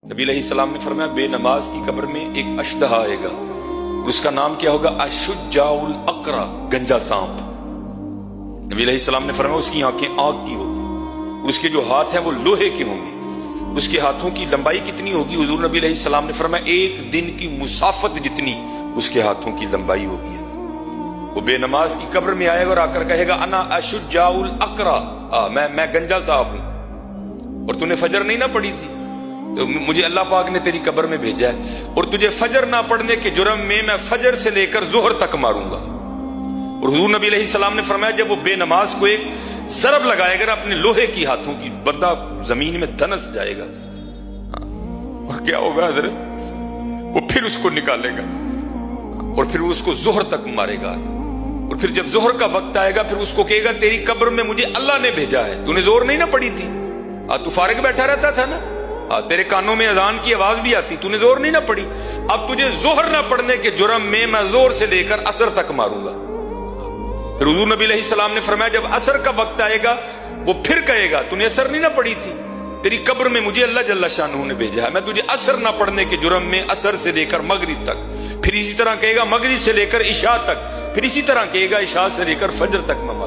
نبی علیہ السلام نے فرمایا بے نماز کی قبر میں ایک اشدہا آئے گا، اس کا نام کیا ہوگا؟ اشجاع الاقرا، گنجا سانپ۔ نبی علیہ السلام نے فرمایا اس کی آنکھیں آگ کی ہوگی، اس کے جو ہاتھ ہیں وہ لوہے کے ہوں گے، اس کے ہاتھوں کی لمبائی کتنی ہوگی؟ حضور نبی علیہ السلام نے فرمایا ایک دن کی مسافت جتنی اس کے ہاتھوں کی لمبائی ہوگی۔ وہ بے نماز کی قبر میں آئے گا اور آ کر کہے گا انا اشجاع الاقرا، میں گنجا سانپ ہوں، اور تو نے فجر نہیں نہ پڑھی تھی تو مجھے اللہ پاک نے تیری قبر میں بھیجا ہے، اور تجھے فجر نہ پڑھنے کے جرم میں فجر سے لے کر ظہر تک ماروں گا۔ اور حضور نبی علیہ السلام نے فرمایا جب وہ بے نماز کو ایک ضرب لگائے گا اپنے لوہے کی ہاتھوں کی، بندہ زمین میں دھنس جائے گا، اور کیا ہوگا حضرت؟ وہ پھر اس کو نکالے گا اور پھر اس کو ظہر تک مارے گا، اور پھر جب ظہر کا وقت آئے گا پھر اس کو کہے گا تیری قبر میں مجھے اللہ نے بھیجا ہے، تو نے زور نہیں نہ پڑی تھی، تو فارغ بیٹھا رہتا تھا نا، تیرے کانوں میں اذان کی آواز بھی آتی، تو نے زور نہیں نہ پڑی، اب تجھے ظہر نہ پڑھنے کے جرم میں زور سے لے کر عصر تک ماروں گا۔ پھر حضور نبی علیہ السلام نے فرمایا جب عصر کا وقت آئے گا وہ پھر کہے گا تو نے عصر نہیں نہ پڑھی تھی، تیری قبر میں مجھے اللہ جل شانہ نے بھیجا ہے، میں تجھے عصر نہ پڑھنے کے جرم میں عصر سے لے کر مغرب تک، پھر اسی طرح کہے گا مغرب سے لے کر عشاء تک، پھر اسی طرح کہے گا عشاء سے لے کر فجر تک میں ماروں گا۔